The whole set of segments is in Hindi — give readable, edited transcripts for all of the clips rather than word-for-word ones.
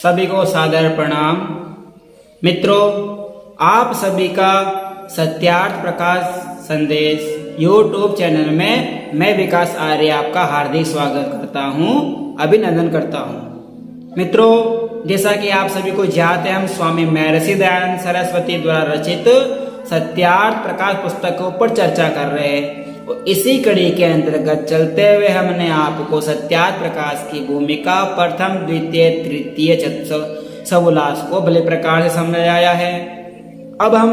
सभी को सादर प्रणाम। मित्रों, आप सभी का सत्यार्थ प्रकाश संदेश यूट्यूब चैनल में मैं विकास आर्य आपका हार्दिक स्वागत करता हूं, अभिनंदन करता हूं। मित्रों, जैसा कि आप सभी को जानते हैं, हम स्वामी महर्षि दयानंद सरस्वती द्वारा रचित सत्यार्थ प्रकाश पुस्तक के ऊपर चर्चा कर रहे हैं। इसी कड़ी के अंतर्गत चलते हुए हमने आपको सत्यार्थ प्रकाश की भूमिका प्रथम, द्वितीय, तृतीय, समुल्लास को भले प्रकार से समझाया है। अब हम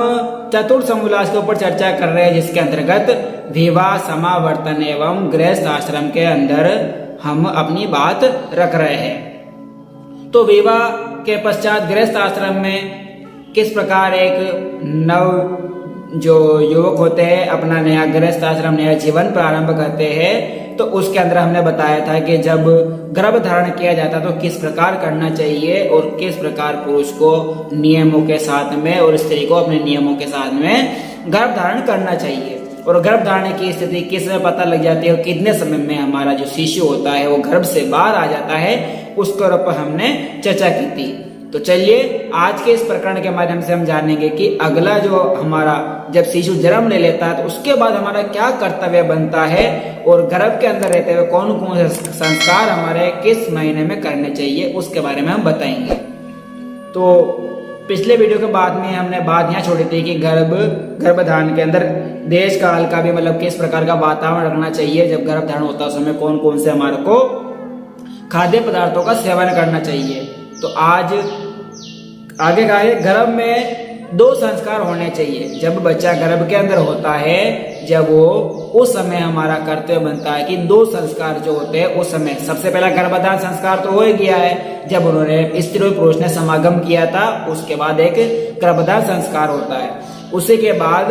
चतुर्थ समुल्लास के ऊपर चर्चा कर रहे हैं, जिसके अंतर्गत विवाह, समावर्तन एवं गृहस्थ आश्रम के अंदर हम अपनी बात रख रहे हैं। तो विवाह के पश्चात गृहस्थ आश्रम में किस प्रकार एक नव जो युवक होते हैं अपना नया गृहस्थ आश्रम, नया जीवन प्रारंभ करते हैं, तो उसके अंदर हमने बताया था कि जब गर्भ धारण किया जाता तो किस प्रकार करना चाहिए और किस प्रकार पुरुष को नियमों के साथ में और स्त्री को अपने नियमों के साथ में गर्भ धारण करना चाहिए। और गर्भ धारण की स्थिति किस में पता लग जाती है और कितने समय में हमारा जो शिशु होता है वो गर्भ से बाहर आ जाता है, उसके ऊपर हमने चर्चा की थी। तो चलिए आज के इस प्रकरण के माध्यम से हम जानेंगे कि अगला जो हमारा जब शिशु जन्म ले लेता है तो उसके बाद हमारा क्या कर्तव्य बनता है और गर्भ के अंदर रहते हुए कौन कौन से संस्कार हमारे किस महीने में करने चाहिए, उसके बारे में हम बताएंगे। तो पिछले वीडियो के बाद में हमने बात यहाँ छोड़ी थी कि गर्भधारण के अंदर देश काल का भी मतलब किस प्रकार का वातावरण रखना चाहिए। जब गर्भधारण होता है उस समय कौन कौन से हमारे को खाद्य पदार्थों का सेवन करना चाहिए। तो आज आगे का है, गर्भ में 2 संस्कार होने चाहिए। जब बच्चा गर्भ के अंदर होता है, जब वो उस समय हमारा कर्तव्य बनता है कि 2 संस्कार जो होते हैं उस समय, सबसे पहला गर्भधारण संस्कार तो हो ही गया है जब उन्होंने स्त्री और पुरुष ने समागम किया था, उसके बाद एक गर्भधारण संस्कार होता है। उसी के बाद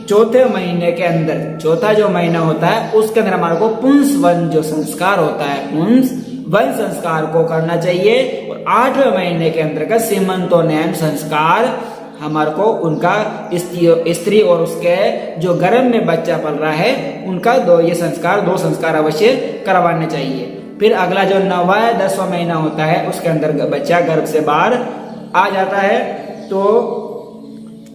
चौथे महीने के अंदर, चौथा जो महीना होता है उसके अंदर हमारे को पुंसवन जो संस्कार होता है, पुंसवन संस्कार को करना चाहिए। और 8वें महीने के अंतर्गत सीमंतोन्नयन संस्कार हमारे को उनका स्त्री और उसके जो गर्भ में बच्चा पल रहा है उनका 2 संस्कार अवश्य करवाने चाहिए। फिर अगला जो 9वां या 10वां महीना होता है उसके अंदर बच्चा गर्भ से बाहर आ जाता है, तो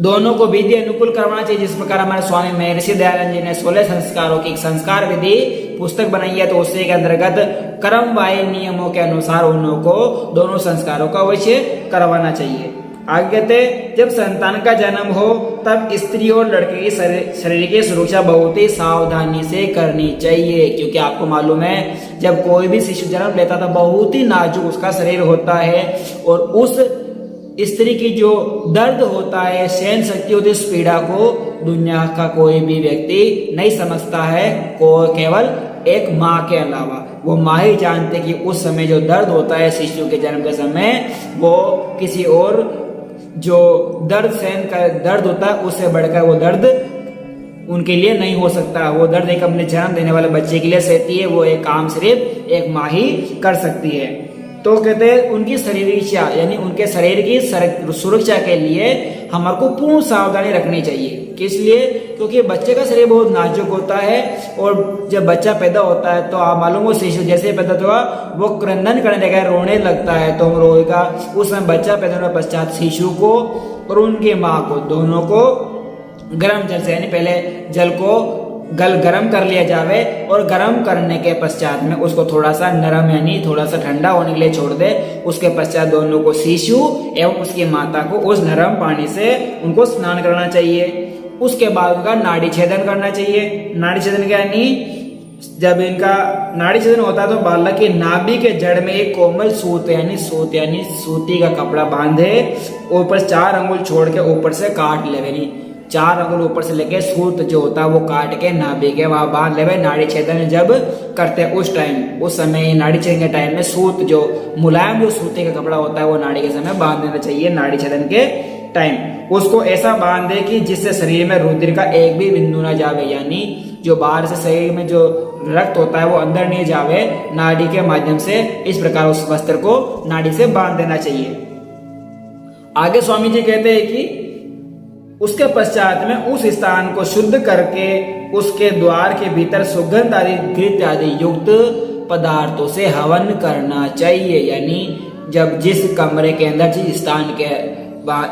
दोनों को विधि अनुकूल करवाना चाहिए। जिस प्रकार हमारे स्वामी महर्षि दयानंद जी ने 16 संस्कारों की संस्कार विधि पुस्तक बनाई है, तो उससे के अंतर्गत क्रमवाही नियमों के अनुसार उन को दोनों संस्कारों का अवश्य करवाना चाहिए। आगे कहते, जब संतान का जन्म हो तब स्त्री और लड़के की शरीर की सुरक्षा बहुत ही सावधानी से करनी चाहिए, क्योंकि आपको मालूम है जब कोई भी शिशु जन्म लेता तो बहुत ही नाजुक उसका शरीर होता है और उस स्त्री की जो दर्द होता है, सहन शक्ति होती है, उस पीड़ा को दुनिया का कोई भी व्यक्ति नहीं समझता है, केवल एक माँ के अलावा। वो माँ ही जानते कि उस समय जो दर्द होता है शिशु के जन्म के समय, वो किसी और जो दर्द होता है उससे बढ़कर वो दर्द उनके लिए नहीं हो सकता। वो दर्द एक अपने जन्म देने वाले बच्चे के लिए सहती है, वो एक काम सिर्फ एक माँ ही कर सकती है। तो कहते हैं उनकी शरीरक्षा यानी उनके शरीर की सुरक्षा के लिए हमारे को पूर्ण सावधानी रखनी चाहिए। किस लिए? क्योंकि बच्चे का शरीर बहुत नाजुक होता है और जब बच्चा पैदा होता है तो आप मालूम हो शिशु जैसे पैदा हुआ वो क्रंदन करने लगेगा, रोने लगता है, तो रोएगा। उस समय बच्चा पैदा होने पश्चात शिशु को और उनकी माँ को दोनों को गर्म जल से यानी पहले जल को गरम कर लिया जावे और गरम करने के पश्चात में उसको थोड़ा सा नरम यानी थोड़ा सा ठंडा होने के लिए छोड़ दे। उसके पश्चात दोनों को शिशु एवं उसकी माता को उस नरम पानी से उनको स्नान करना चाहिए। उसके बाद उनका नाड़ी छेदन करना चाहिए। नाड़ी छेदन यानी जब इनका नाड़ी छेदन होता है तो बालक की नाभि के जड़ में एक कोमल सूत यानी सूती का कपड़ा बांधे, ऊपर 4 अंगुल छोड़ के ऊपर से काट ले, यानी 4 अंगुल ऊपर से लेके सूत जो होता है वो काट के नाभि के वहां बांध ले। नाड़ी छेदन जब करते हैं उस समय नाड़ी छेदन के टाइम में सूत जो मुलायम जो सूती का कपड़ा होता है वो नाड़ी के समय बांध देना चाहिए। नाड़ी छेदन के टाइम उसको ऐसा बांध दे कि जिससे शरीर में रुधिर का एक भी बिंदु ना जावे, यानी जो बाहर से शरीर में जो रक्त होता है वो अंदर नहीं जावे। नाड़ी के माध्यम से इस प्रकार उस वस्त्र को नाड़ी से बांध देना चाहिए। आगे स्वामी जी कहते हैं कि उसके पश्चात में उस स्थान को शुद्ध करके उसके द्वार के भीतर सुगंध आदि घृत आदि युक्त पदार्थों से हवन करना चाहिए। यानी जब जिस कमरे के अंदर जिस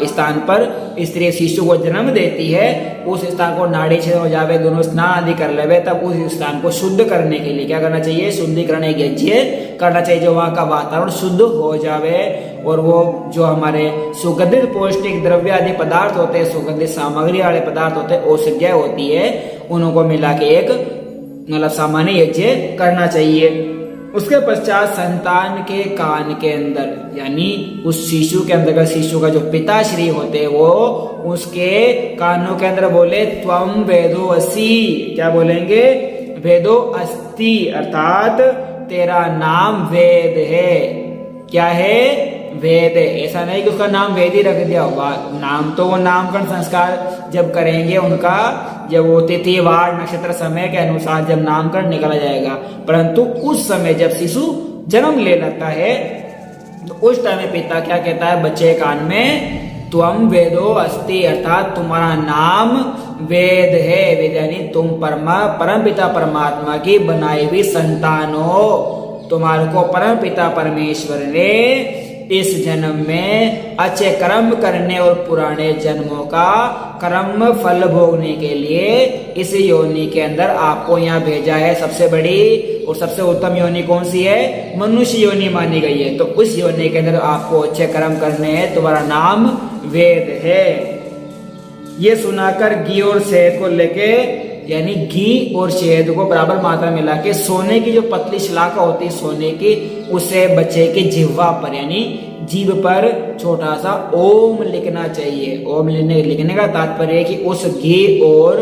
स्थान पर स्त्री शिशु को जन्म देती है उस स्थान को नाड़ी छेदन हो जावे, दोनों स्नान आदि कर लेवे, तब उस स्थान को शुद्ध करने के लिए क्या करना चाहिए? शुद्धिकरण यज्ञ करना चाहिए, जो वहाँ का वातावरण शुद्ध हो जावे और वो जो हमारे सुगंधित पौष्टिक द्रव्य आदि पदार्थ होते हैं, सुगंधित सामग्री वाले पदार्थ होते हैं, औषधियाँ होती है, उनको मिला के एक मतलब सामान्य यज्ञ करना चाहिए। उसके पश्चात संतान के कान के अंदर यानी उस शिशु के अंदर, शिशु का जो पिताश्री होते हैं वो उसके कानों के अंदर बोले त्वम वेदो असि। क्या बोलेंगे? वेदो अस्ति, अर्थात तेरा नाम वेद है। क्या है? वेद है। ऐसा नहीं कि उसका नाम वेद ही रख दिया होगा, नाम तो वो नामकरण संस्कार जब करेंगे उनका, जब वो तिथि वार नक्षत्र समय के अनुसार जब नामकरण निकला जाएगा, परंतु उस समय जब शिशु जन्म ले लेता है तो उस टाइम में पिता क्या कहता है बच्चे कान में? त्वम वेदो अस्ति, अर्थात तुम्हारा नाम वेद है। वेद यानी तुम परम पिता परमात्मा की बनाई हुई संतान हो। तुम्हारे को परम पिता परमेश्वर ने इस जन्म में अच्छे कर्म करने और पुराने जन्मों का कर्म फल भोगने के लिए इस योनि के अंदर आपको यहाँ भेजा है। सबसे बड़ी और सबसे उत्तम योनि कौन सी है? मनुष्य योनि मानी गई है। तो उस योनि के अंदर आपको अच्छे कर्म करने हैं, तुम्हारा नाम वेद है। ये सुनाकर घी और शहद को लेके, यानी घी और शहद को बराबर मात्रा मिला के सोने की जो पतली शलाका होती है सोने की, उसे बच्चे की जिह्वा पर यानी जीभ पर छोटा सा ओम लिखना चाहिए। ओम लिखने का तात्पर्य है कि उस घी और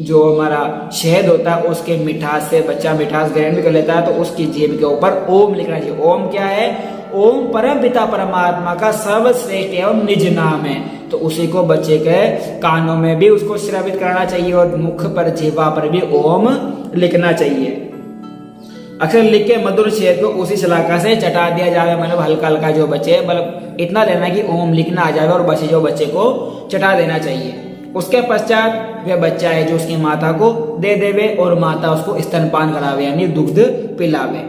जो हमारा शहद होता है उसके मिठास से बच्चा मिठास ग्रहण भी कर लेता है, तो उसकी जीभ के ऊपर ओम लिखना चाहिए। ओम क्या है? ओम परम पिता परमात्मा का सर्वश्रेष्ठ एवं निज नाम है। तो उसी को बच्चे के कानों में भी उसको श्रवित करना चाहिए और मुख पर जीवा पर भी ओम लिखना चाहिए। अक्सर लिख के मधुर शहद को उसी शलाका से चटा दिया जाए, मतलब हल्का हल्का जो बचे, मतलब इतना लेना कि ओम लिखना आ जाए और बच्चे जो बच्चे को चटा देना चाहिए। उसके पश्चात वह बच्चा है जो उसकी माता को दे देवे और माता उसको स्तनपान करावे यानी दुग्ध पिलावे।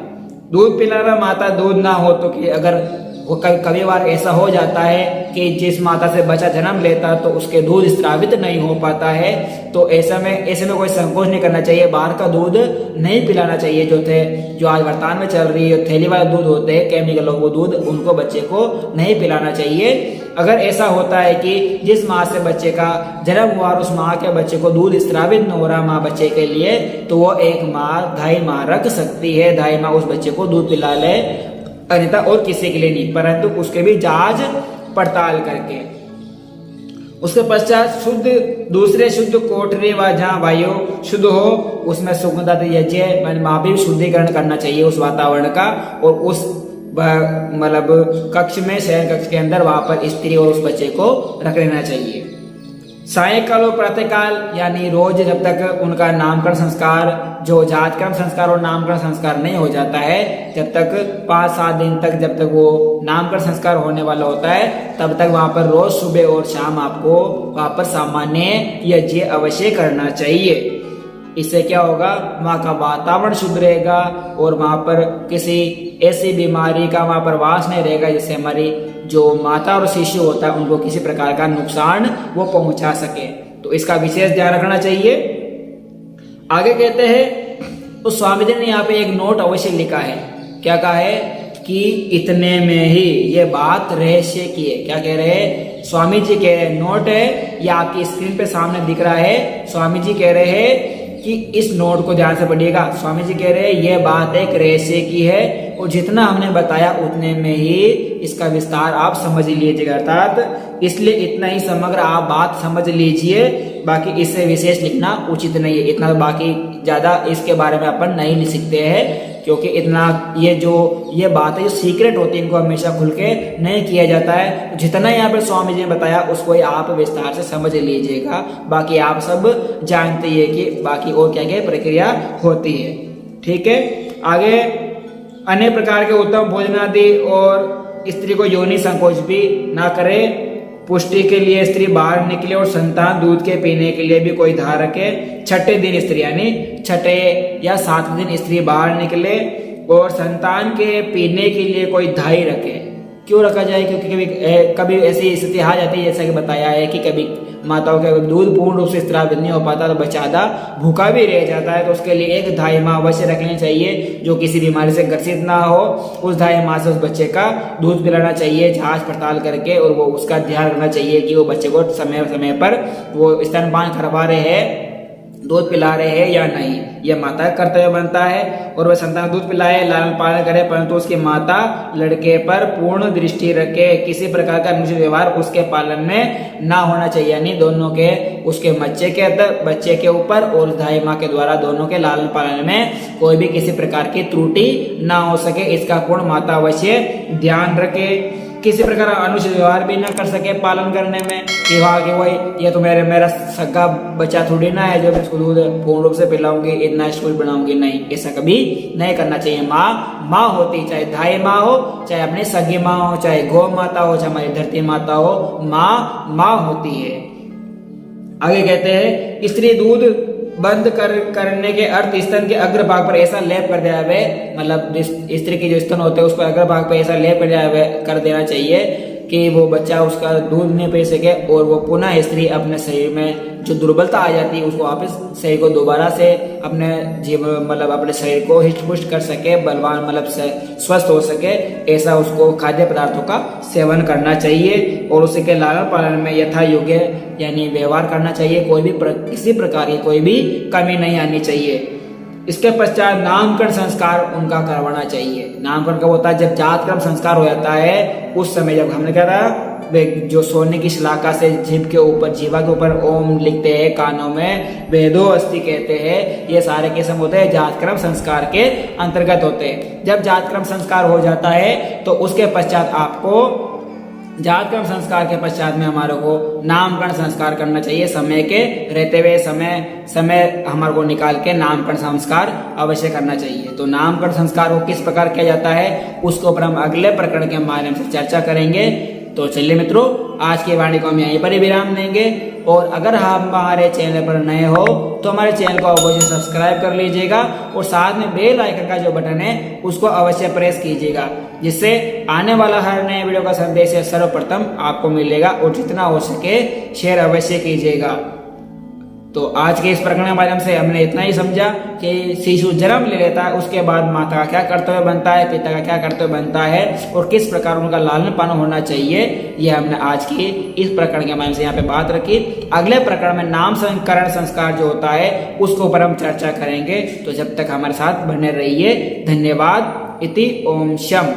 दूध पिलाना माता दूध ना हो तो कि अगर वो कभी बार ऐसा हो जाता है कि जिस माता से बच्चा जन्म लेता तो उसके दूध स्रावित नहीं हो पाता है, तो ऐसे में कोई संकोच नहीं करना चाहिए, बाहर का दूध नहीं पिलाना चाहिए। जो आज वर्तमान में चल रही है थैली वाला दूध होते हैं केमिकल, वो दूध उनको बच्चे को नहीं पिलाना चाहिए। अगर ऐसा होता है कि जिस माँ से बच्चे का जन्म हुआ और उस माँ के बच्चे को दूध स्रावित न हो रहा माँ बच्चे के लिए, तो वो एक माँ दाई माँ रख सकती है, दाई माँ उस बच्चे को दूध पिला ले, अन्यथा और किसी के लिए नहीं, परंतु उसके भी जांच पड़ताल करके। उसके पश्चात दूसरे शुद्ध कोठरी व जहाँ वायु शुद्ध हो उसमें सुगंधा यज्ञ माँ भी शुद्धिकरण करना चाहिए उस वातावरण का, और उस मतलब कक्ष में शयन कक्ष के अंदर वहां पर स्त्री और उस बच्चे को रख लेना चाहिए। सायंकाल और प्रातःकाल यानी रोज जब तक उनका नामकरण संस्कार जो जातकर्म संस्कार और नामकरण संस्कार नहीं हो जाता है, जब तक 5-7 दिन तक जब तक वो नामकरण संस्कार होने वाला होता है, तब तक वहां पर रोज सुबह और शाम आपको वहां पर सामान्य यज्ञ अवश्य करना चाहिए। इससे क्या होगा? वहाँ का वातावरण शुद्ध रहेगा और वहां पर किसी ऐसी बीमारी का वहां पर वास नहीं रहेगा जिससे हमारी जो माता और शिशु होता है उनको किसी प्रकार का नुकसान वो पहुंचा सके। तो इसका विशेष ध्यान रखना चाहिए। आगे कहते हैं तो स्वामी जी ने यहाँ पे एक नोट अवश्य लिखा है। क्या कहा है? कि इतने में ही ये बात रहस्य की है। क्या कह रहे हैं? स्वामी जी कह रहे हैं, नोट है ये आपकी स्क्रीन पे सामने दिख रहा है। स्वामी जी कह रहे हैं कि इस नोट को ध्यान से पढ़िएगा। स्वामी जी कह रहे हैं यह बात एक रहस्य की है और जितना हमने बताया उतने में ही इसका विस्तार आप समझ लीजिएगा, अर्थात इसलिए इतना ही समग्र आप बात समझ लीजिए, बाकी इससे विशेष लिखना उचित नहीं है। इतना बाकी ज्यादा इसके बारे में अपन नहीं लिख सकते हैं, क्योंकि इतना ये बात है जो सीक्रेट होती है इनको हमेशा खुल के नहीं किया जाता है। जितना यहाँ पर स्वामी जी ने बताया उसको ही आप विस्तार से समझ लीजिएगा, बाकी आप सब जानते हैं कि बाकी और क्या क्या प्रक्रिया होती है। ठीक है, आगे अन्य प्रकार के उत्तम भोजनादि और स्त्री को योनि संकोच भी ना करे। पुष्टि के लिए स्त्री बाहर निकले और संतान दूध के पीने के लिए भी कोई धार रखे। छठे दिन स्त्री यानी छठे या 7वें दिन स्त्री बाहर निकले और संतान के पीने के लिए कोई दाई रखे। क्यों रखा जाए? क्योंकि कभी ऐसी स्थिति आ जाती है, जैसा कि बताया है कि कभी माताओं का दूध पूर्ण रूप से स्रावित नहीं हो पाता तो बच्चा आधा भूखा भी रह जाता है, तो उसके लिए एक दाई माँ अवश्य रखनी चाहिए जो किसी बीमारी से ग्रसित ना हो। उस दाई माँ से उस बच्चे का दूध पिलाना चाहिए जांच पड़ताल करके, और वो उसका ध्यान रखना चाहिए कि वो बच्चे को समय समय पर वो स्तनपान करवा रहे हैं, दूध पिला रहे हैं या नहीं, यह माता का कर्तव्य बनता है। और वह संतान दूध पिलाए, लालन पालन करे, परंतु उसकी माता लड़के पर पूर्ण दृष्टि रखे। किसी प्रकार का अनुचित व्यवहार उसके पालन में ना होना चाहिए, यानी दोनों के, उसके बच्चे के ऊपर और दाई माँ के द्वारा दोनों के लालन पालन में कोई भी किसी प्रकार की त्रुटि ना हो सके, इसका पूर्ण माता अवश्य ध्यान रखे। किसी प्रकार का अनुचित व्यवहार भी ना कर सके पालन करने में, कि वहाँ की वही ये तो मेरा सगा बच्चा थोड़ी ना है जो मैं इसको दूध पूर्ण रूप से पिलाऊंगी, इतना स्कूल बनाऊंगी, नहीं, ऐसा कभी नहीं करना चाहिए। माँ होती, चाहे दाई माँ हो, चाहे अपनी सगी माँ हो, चाहे गौ माता हो, चाहे हमारी धरती माता हो, माँ होती है। आगे कहते हैं स्त्री दूध बंद करने के अर्थ स्तन के अग्रभाग पर ऐसा लेप कर दिया है, मतलब स्त्री के जो स्तन होते हैं उस पर अग्रभाग पर ऐसा लेप कर देना चाहिए कि वो बच्चा उसका दूध नहीं पी सके, और वो पुनः स्त्री अपने शरीर में जो दुर्बलता आ जाती है उसको वापस शरीर को दोबारा से अपने जीवन, मतलब अपने शरीर को हिष्ट पुष्ट कर सके, बलवान मतलब स्वस्थ हो सके, ऐसा उसको खाद्य पदार्थों का सेवन करना चाहिए। और उसी के लालन पालन में यथा योग्य यानी व्यवहार करना चाहिए, कोई भी किसी प्रकार की कोई भी कमी नहीं आनी चाहिए। इसके पश्चात नामकरण संस्कार उनका करवाना चाहिए। नामकरण कब होता है? जब जातक्रम संस्कार हो जाता है, उस समय जब हमने क्या था, जो सोने की शलाका से जीभ के ऊपर, जीवा के ऊपर ओम लिखते हैं, कानों में वेदो अस्थि कहते हैं, ये सारे किस्म होते हैं जातक्रम संस्कार के अंतर्गत होते हैं। जब जातक्रम संस्कार हो जाता है तो उसके पश्चात आपको जातक्रम संस्कार के पश्चात में हमारे को नामकरण संस्कार करना चाहिए। समय के रहते हुए समय हमारे को निकाल के नामकरण संस्कार अवश्य करना चाहिए। तो नामकरण संस्कार को किस प्रकार किया जाता है उसके ऊपर हम अगले प्रकरण के माध्यम से चर्चा करेंगे। तो चलिए मित्रों, आज की वाणी को हम यहीं पर ही विराम देंगे, और अगर आप हमारे चैनल पर नए हो तो हमारे चैनल को अवश्य सब्सक्राइब कर लीजिएगा, और साथ में बेल आइकन का जो बटन है उसको अवश्य प्रेस कीजिएगा, जिससे आने वाला हर नए वीडियो का संदेश सर्वप्रथम आपको मिलेगा। और जितना हो सके शेयर अवश्य कीजिएगा। तो आज के इस प्रकरण के माध्यम से हमने इतना ही समझा कि शिशु जन्म ले लेता है, उसके बाद माता का क्या कर्तव्य बनता है, पिता का क्या कर्तव्य बनता है, और किस प्रकार उनका लालन पालन होना चाहिए, यह हमने आज की इस प्रकरण के माध्यम से यहाँ पे बात रखी। अगले प्रकरण में नामकरण संस्कार जो होता है उसके ऊपर हम चर्चा करेंगे। तो जब तक हमारे साथ बने रहिए। धन्यवाद। इति ओम शम।